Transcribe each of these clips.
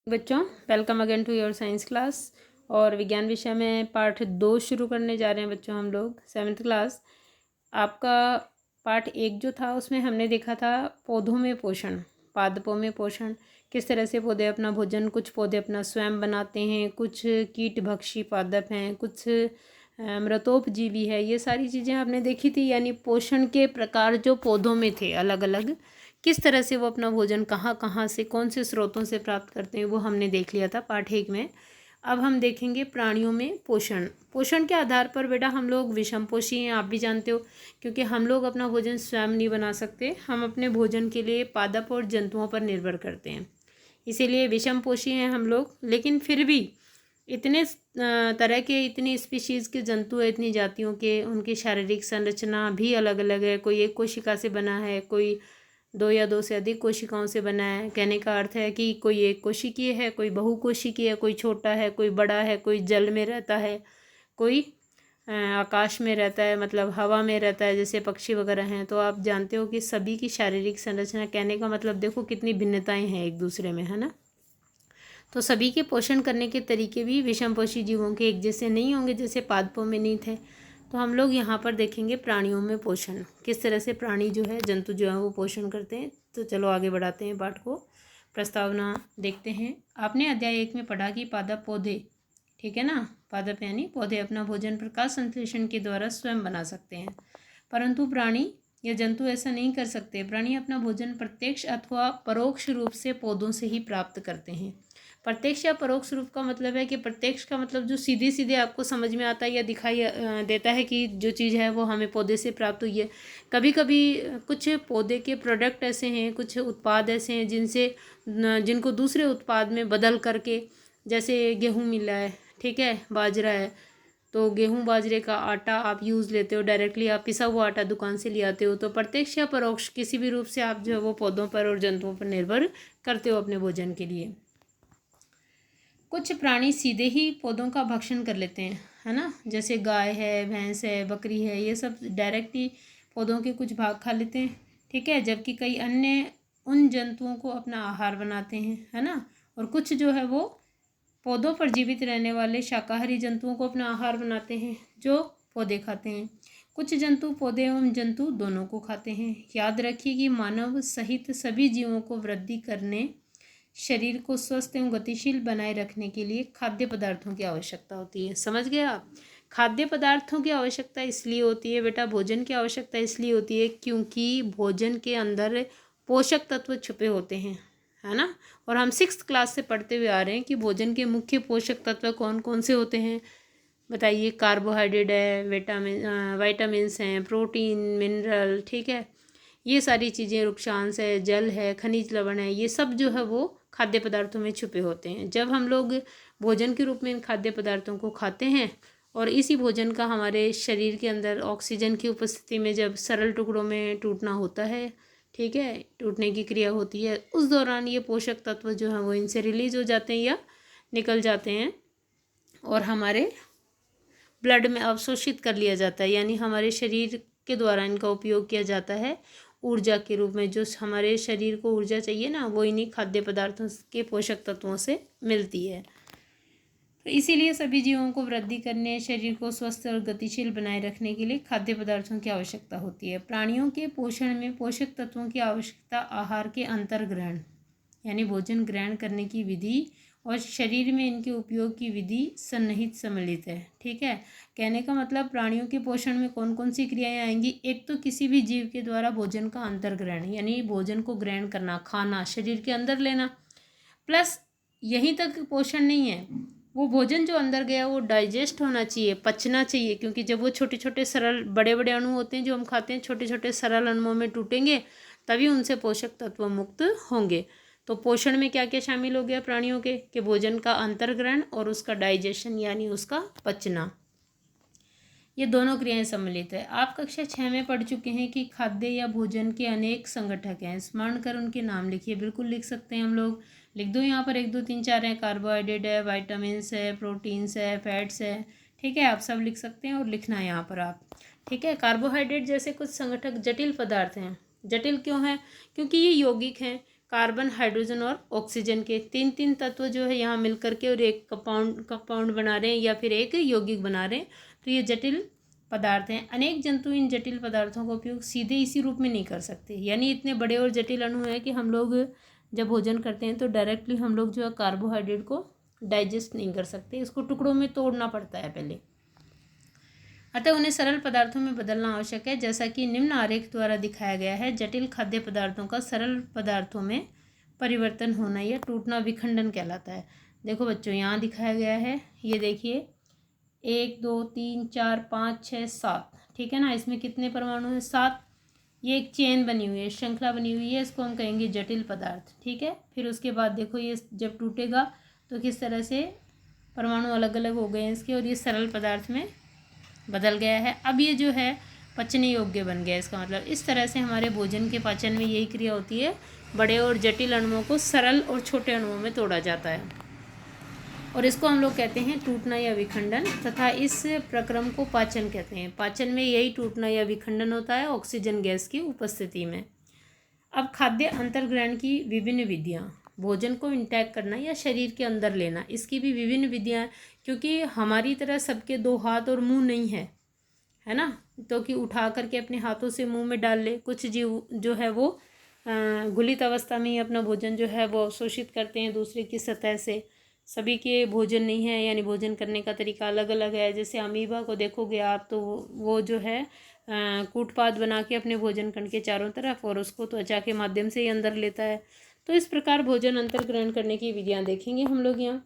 बच्चों, welcome again to your science class. और विज्ञान विषय में पाठ 2 शुरू करने जा रहे हैं बच्चों। हम लोग 7th क्लास। आपका पाठ 1 जो था उसमें हमने देखा था पौधों में पोषण, पादपों में पोषण, किस तरह से पौधे अपना भोजन, कुछ पौधे अपना स्वयं बनाते हैं, कुछ कीटभक्षी पादप हैं, कुछ मृतोपजीवी है। ये सारी चीज़ें आपने देखी थी। यानी पोषण के प्रकार जो पौधों में थे अलग अलग, किस तरह से वो अपना भोजन कहाँ कहाँ से, कौन से स्रोतों से प्राप्त करते हैं, वो हमने देख लिया था पाठ 1 में। अब हम देखेंगे प्राणियों में पोषण। पोषण के आधार पर बेटा हम लोग विषमपोषी हैं, आप भी जानते हो, क्योंकि हम लोग अपना भोजन स्वयं नहीं बना सकते। हम अपने भोजन के लिए पादप और जंतुओं पर निर्भर करते हैं, इसीलिए विषमपोषी हैं हम लोग। लेकिन फिर भी इतने तरह के, इतनी स्पीशीज़ के जंतु है, इतनी जातियों के, उनकी शारीरिक संरचना भी अलग अलग है। कोई एक कोशिका से बना है, कोई 2 या 2 से अधिक कोशिकाओं से बना है। कहने का अर्थ है कि कोई एक कोशिकीय है, कोई बहुकोशिकीय है, कोई छोटा है, कोई बड़ा है, कोई जल में रहता है, कोई आकाश में रहता है, मतलब हवा में रहता है, जैसे पक्षी वगैरह हैं। तो आप जानते हो कि सभी की शारीरिक संरचना, कहने का मतलब देखो कितनी भिन्नताएं हैं एक दूसरे में, है ना। तो सभी के पोषण करने के तरीके भी विषमपोषी जीवों के एक जैसे नहीं होंगे, जैसे पादपों में नहीं थे। तो हम लोग यहाँ पर देखेंगे प्राणियों में पोषण, किस तरह से प्राणी जो है, जंतु जो है वो पोषण करते हैं। तो चलो आगे बढ़ाते हैं पाठ को। प्रस्तावना देखते हैं। आपने अध्याय 1 में पढ़ा कि पादप पौधे, ठीक है ना, पादप यानी पौधे अपना भोजन प्रकाश संश्लेषण के द्वारा स्वयं बना सकते हैं, परंतु प्राणी या जंतु ऐसा नहीं कर सकते। प्राणी अपना भोजन प्रत्यक्ष अथवा परोक्ष रूप से पौधों से ही प्राप्त करते हैं। प्रत्यक्ष या परोक्ष रूप का मतलब है कि प्रत्यक्ष का मतलब जो सीधे सीधे आपको समझ में आता है या दिखाई देता है कि जो चीज़ है वो हमें पौधे से प्राप्त हुई है। कभी कभी कुछ पौधे के प्रोडक्ट ऐसे हैं, कुछ उत्पाद ऐसे हैं जिनको दूसरे उत्पाद में बदल करके, जैसे गेहूँ मिला है, ठीक है, बाजरा है, तो गेहूँ बाजरे का आटा आप यूज़ लेते हो, डायरेक्टली आप पिसा हुआ आटा दुकान से ले आते हो। तो प्रत्यक्ष या परोक्ष किसी भी रूप से आप जो है वो पौधों पर और जंतुओं पर निर्भर करते हो अपने भोजन के लिए। कुछ प्राणी सीधे ही पौधों का भक्षण कर लेते हैं, है ना, जैसे गाय है, भैंस है, बकरी है, ये सब डायरेक्ट ही पौधों के कुछ भाग खा लेते हैं, ठीक है। जबकि कई अन्य उन जंतुओं को अपना आहार बनाते हैं, है ना। और कुछ जो है वो पौधों पर जीवित रहने वाले शाकाहारी जंतुओं को अपना आहार बनाते हैं, जो पौधे खाते हैं। कुछ जंतु पौधे एवं जंतु दोनों को खाते हैं। याद रखिए कि मानव सहित सभी जीवों को वृद्धि करने, शरीर को स्वस्थ एवं गतिशील बनाए रखने के लिए खाद्य पदार्थों की आवश्यकता होती है। समझ गए आप। खाद्य पदार्थों की आवश्यकता इसलिए होती है बेटा, भोजन की आवश्यकता इसलिए होती है क्योंकि भोजन के अंदर पोषक तत्व छुपे होते हैं, है ना। और हम 6th क्लास से पढ़ते हुए आ रहे हैं कि भोजन के मुख्य पोषक तत्व कौन कौन से होते हैं, बताइए। कार्बोहाइड्रेट है, विटामिन्स हैं, प्रोटीन, मिनरल, ठीक है, ये सारी चीज़ें, रुक्षांश है, जल है, खनिज लवण है, ये सब जो है वो खाद्य पदार्थों में छुपे होते हैं। जब हम लोग भोजन के रूप में इन खाद्य पदार्थों को खाते हैं और इसी भोजन का हमारे शरीर के अंदर ऑक्सीजन की उपस्थिति में जब सरल टुकड़ों में टूटना होता है, ठीक है, टूटने की क्रिया होती है, उस दौरान ये पोषक तत्व जो है वो इनसे रिलीज हो जाते हैं या निकल जाते हैं और हमारे ब्लड में अवशोषित कर लिया जाता है। यानी हमारे शरीर के द्वारा इनका उपयोग किया जाता है ऊर्जा के रूप में। जो हमारे शरीर को ऊर्जा चाहिए ना, वो इन्हीं खाद्य पदार्थों के पोषक तत्वों से मिलती है। तो इसीलिए सभी जीवों को वृद्धि करने, शरीर को स्वस्थ और गतिशील बनाए रखने के लिए खाद्य पदार्थों की आवश्यकता होती है। प्राणियों के पोषण में पोषक तत्वों की आवश्यकता आहार के अंतर्ग्रहण, यानी भोजन ग्रहण करने की विधि और शरीर में इनके उपयोग की विधि सन्निहित सम्मिलित है, ठीक है। कहने का मतलब प्राणियों के पोषण में कौन कौन सी क्रियाएं आएंगी। एक तो किसी भी जीव के द्वारा भोजन का अंतर्ग्रहण, यानी भोजन को ग्रहण करना, खाना, शरीर के अंदर लेना। प्लस यहीं तक पोषण नहीं है, वो भोजन जो अंदर गया वो डाइजेस्ट होना चाहिए, पचना चाहिए, क्योंकि जब वो छोटे छोटे सरल, बड़े बड़े अणु होते हैं जो हम खाते हैं, छोटे छोटे सरल अणुओं में टूटेंगे तभी उनसे पोषक तत्व मुक्त होंगे। तो पोषण में क्या क्या शामिल हो गया प्राणियों के, कि भोजन का अंतर्ग्रहण और उसका डाइजेशन यानी उसका पचना, ये दोनों क्रियाएं सम्मिलित है। आप कक्षा 6 में पढ़ चुके हैं कि खाद्य या भोजन के अनेक संगठक हैं। स्मरण कर उनके नाम लिखिए, बिल्कुल लिख सकते हैं हम लोग। लिख दो यहाँ पर 1 2 3 4 हैं। कार्बोहाइड्रेट है, वाइटामिन्स है, प्रोटीन्स है, फैट्स है, ठीक है, आप सब लिख सकते हैं और लिखना है यहाँ पर आप, ठीक है। कार्बोहाइड्रेट जैसे कुछ संगठक जटिल पदार्थ हैं। जटिल क्यों है, क्योंकि ये यौगिक हैं, कार्बन, हाइड्रोजन और ऑक्सीजन के तीन तीन तत्व जो है यहाँ मिल करके और एक कंपाउंड बना रहे हैं या फिर एक यौगिक बना रहे हैं। तो ये जटिल पदार्थ हैं। अनेक जंतु इन जटिल पदार्थों का उपयोग सीधे इसी रूप में नहीं कर सकते, यानी इतने बड़े और जटिल अणु हैं कि हम लोग जब भोजन करते हैं तो डायरेक्टली हम लोग जो है कार्बोहाइड्रेट को डाइजेस्ट नहीं कर सकते, इसको टुकड़ों में तोड़ना पड़ता है पहले। अतः उन्हें सरल पदार्थों में बदलना आवश्यक है, जैसा कि निम्न आरेख द्वारा दिखाया गया है। जटिल खाद्य पदार्थों का सरल पदार्थों में परिवर्तन होना या टूटना विखंडन कहलाता है। देखो बच्चों, यहाँ दिखाया गया है, ये देखिए 1 2 3 4 5 6 7, ठीक है ना। इसमें कितने परमाणु हैं? 7। ये एक चेन बनी हुई है, श्रृंखला बनी हुई है, इसको हम कहेंगे जटिल पदार्थ, ठीक है। फिर उसके बाद देखो ये जब टूटेगा तो किस तरह से परमाणु अलग अलग हो गए हैं इसके, और ये सरल पदार्थ में बदल गया है। अब ये जो है पचने योग्य बन गया। इसका मतलब इस तरह से हमारे भोजन के पाचन में यही क्रिया होती है, बड़े और जटिल अणुओं को सरल और छोटे अणुओं में तोड़ा जाता है, और इसको हम लोग कहते हैं टूटना या विखंडन, तथा इस प्रक्रम को पाचन कहते हैं। पाचन में यही टूटना या विखंडन होता है ऑक्सीजन गैस की उपस्थिति में। अब खाद्य अंतर्ग्रहण की विभिन्न विधियाँ, भोजन को इंटैक करना या शरीर के अंदर लेना, इसकी भी विभिन्न विधियाँ, क्योंकि हमारी तरह सबके 2 हाथ और मुंह नहीं है, है ना, तो कि उठा करके अपने हाथों से मुंह में डाल ले। कुछ जीव जो है वो गुलित अवस्था में ही अपना भोजन जो है वो अवशोषित करते हैं दूसरे की सतह से। सभी के भोजन नहीं है, यानी भोजन करने का तरीका अलग अलग है। जैसे अमीबा को देखोगे आप तो वो जो है कूटपाद बना के अपने भोजन कण के चारों तरफ और उसको त्वचा के माध्यम से ही अंदर लेता है। तो इस प्रकार भोजन अंतर्ग्रहण करने की विधियाँ देखेंगे हम लोग यहाँ।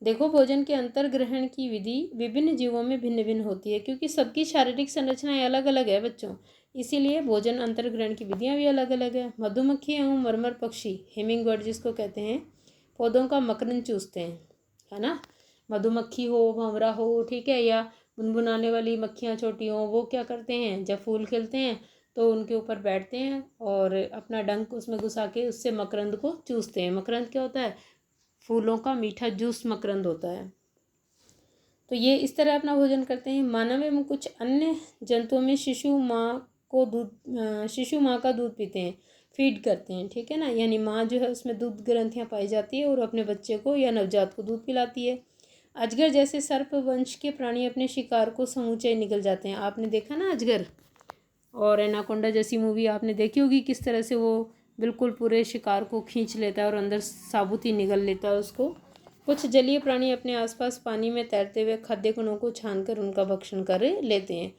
देखो, भोजन के अंतर्ग्रहण की विधि विभिन्न जीवों में भिन्न भिन्न होती है, क्योंकि सबकी शारीरिक संरचनाएं अलग अलग है बच्चों, इसीलिए भोजन अंतर्ग्रहण की विधियाँ भी अलग अलग है। मधुमक्खी एवं मरमर पक्षी, हिमिंग बर्ड जिसको कहते हैं, पौधों का मकरंद चूसते हैं, है ना। मधुमक्खी हो, भंवरा हो, ठीक है, या बुनबुनाने वाली मक्खियाँ छोटी हों, वो क्या करते हैं, जब फूल खिलते हैं तो उनके ऊपर बैठते हैं और अपना डंक उसमें घुसा के उससे मकरंद को चूसते हैं। मकरंद क्या होता है? फूलों का मीठा जूस मकरंद होता है। तो ये इस तरह अपना भोजन करते हैं। मानव एवं कुछ अन्य जंतुओं में शिशु माँ का दूध पीते हैं, फीड करते हैं, ठीक है ना, यानी माँ जो है उसमें दूध ग्रंथियाँ पाई जाती है और अपने बच्चे को या नवजात को दूध पिलाती है। अजगर जैसे सर्प वंश के प्राणी अपने शिकार को समूचे निगल जाते हैं। आपने देखा ना अजगर, और एनाकोंडा जैसी मूवी आपने देखी होगी, किस तरह से वो बिल्कुल पूरे शिकार को खींच लेता है और अंदर साबुत ही निगल लेता है उसको। कुछ जलीय प्राणी अपने आसपास पानी में तैरते हुए खाद्य कणों को छानकर उनका भक्षण कर लेते हैं,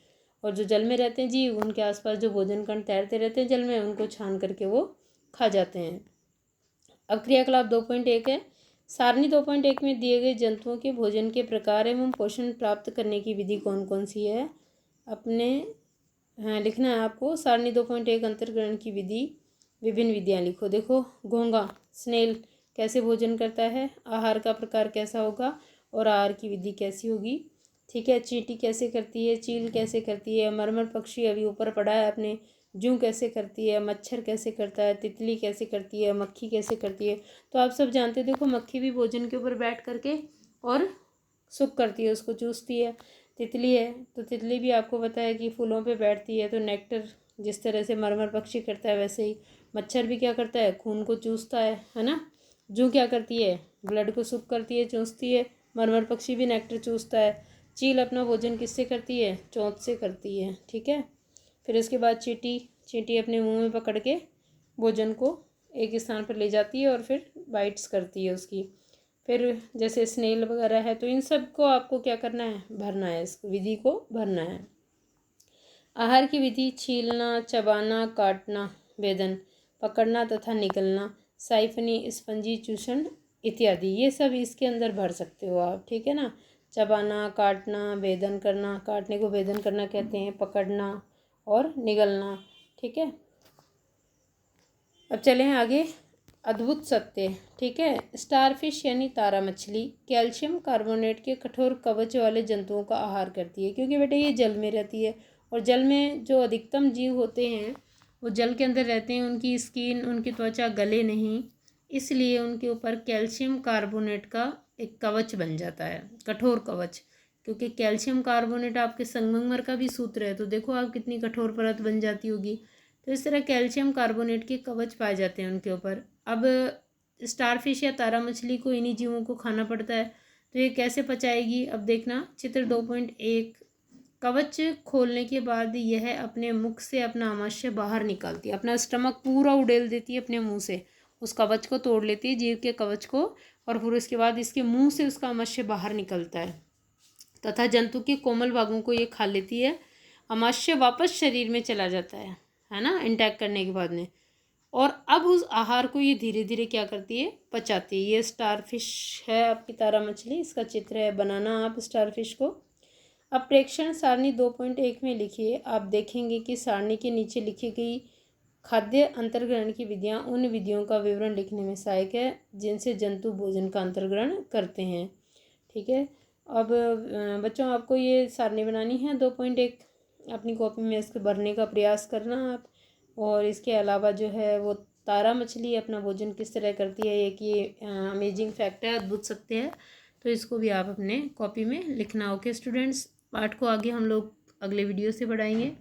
और जो जल में रहते हैं जीव, उनके आसपास जो भोजन कण तैरते रहते हैं जल में, उनको छान करके वो खा जाते हैं। अब क्रियाकलाप 2.1 है। सारणी 2.1 में दिए गए जंतुओं के भोजन के प्रकार एवं पोषण प्राप्त करने की विधि कौन कौन सी है, अपने लिखना है आपको। सारणी 2.1 अंतर्ग्रहण की विधि, विभिन्न विधियाँ लिखो। देखो, घोंघा स्नेल कैसे भोजन करता है, आहार का प्रकार कैसा होगा और आहार की विधि कैसी होगी, ठीक है। चींटी कैसे करती है, चील कैसे करती है, मरमर पक्षी अभी ऊपर पड़ा है अपने, जूं कैसे करती है, मच्छर कैसे करता है, तितली कैसे करती है, मक्खी कैसे करती है। तो आप सब जानते हो, देखो मक्खी भी भोजन के ऊपर बैठ करके और सुख करती है, उसको चूसती है। तितली है तो तितली भी आपको पता है कि फूलों पे बैठती है, तो नेक्टर जिस तरह से मरमर पक्षी करता है वैसे ही मच्छर भी क्या करता है, खून को चूसता है ना। जूं क्या करती है, ब्लड को सुख करती है, चूसती है। मरमर पक्षी भी नेक्टर चूसता है। चील अपना भोजन किससे करती है, चोंच से करती है, ठीक है। फिर उसके बाद चींटी अपने मुंह में पकड़ के भोजन को एक स्थान पर ले जाती है और फिर बाइट्स करती है उसकी। फिर जैसे स्नेल वगैरह है, तो इन सब को आपको क्या करना है, भरना है, इस विधि को भरना है। आहार की विधि: छीलना, चबाना, काटना, भेदन, पकड़ना तथा निगलना, साइफनी, स्पंजी चूषण इत्यादि, ये सब इसके अंदर भर सकते हो आप, ठीक है ना। चबाना, काटना, भेदन करना, काटने को भेदन करना कहते हैं, पकड़ना और निगलना, ठीक है। अब चलें आगे। अद्भुत सत्य, ठीक है। स्टारफिश यानी तारा मछली कैल्शियम कार्बोनेट के कठोर कवच वाले जंतुओं का आहार करती है, क्योंकि बेटे ये जल में रहती है, और जल में जो अधिकतम जीव होते हैं वो जल के अंदर रहते हैं। उनकी स्किन, उनकी त्वचा गले नहीं, इसलिए उनके ऊपर कैल्शियम कार्बोनेट का एक कवच बन जाता है, कठोर कवच। क्योंकि कैल्शियम कार्बोनेट आपके संगमरमर का भी सूत्र है, तो देखो आप कितनी कठोर परत बन जाती होगी। तो इस तरह कैल्शियम कार्बोनेट के कवच पाए जाते हैं उनके ऊपर। अब स्टारफिश या तारा मछली को इन्हीं जीवों को खाना पड़ता है, तो ये कैसे पचाएगी? अब देखना चित्र 2.1, कवच खोलने के बाद यह अपने मुख से अपना आमाशय बाहर निकालती है, अपना स्टमक पूरा उड़ेल देती है अपने मुंह से, उस कवच को तोड़ लेती है, जीव के कवच को, और फिर उसके बाद इसके मुंह से उसका आमाशय बाहर निकलता है तथा जंतु के कोमल भागों को ये खा लेती है। आमाशय वापस शरीर में चला जाता है ना, इंटैक्ट करने के बाद में। और अब उस आहार को ये धीरे धीरे क्या करती है? पचाती है। ये स्टारफिश है आपकी तारा मछली, इसका चित्र है, बनाना आप स्टारफिश को। अब प्रेक्षण सारणी 2.1 में लिखिए। आप देखेंगे कि सारणी के नीचे लिखी गई खाद्य अंतर्ग्रहण की विधियाँ उन विधियों का विवरण लिखने में सहायक है जिनसे जंतु भोजन का अंतर्ग्रहण करते हैं। ठीक है। अब बच्चों आपको ये सारणी बनानी है 2.1, अपनी कॉपी में इसके भरने का प्रयास करना आप। और इसके अलावा जो है वो तारा मछली अपना भोजन किस तरह करती है, एक ये अमेजिंग फैक्ट है, अद्भुत सत्य है, तो इसको भी आप अपने कॉपी में लिखना। ओके स्टूडेंट्स, पाठ को आगे हम लोग अगले वीडियो से बढ़ाएंगे।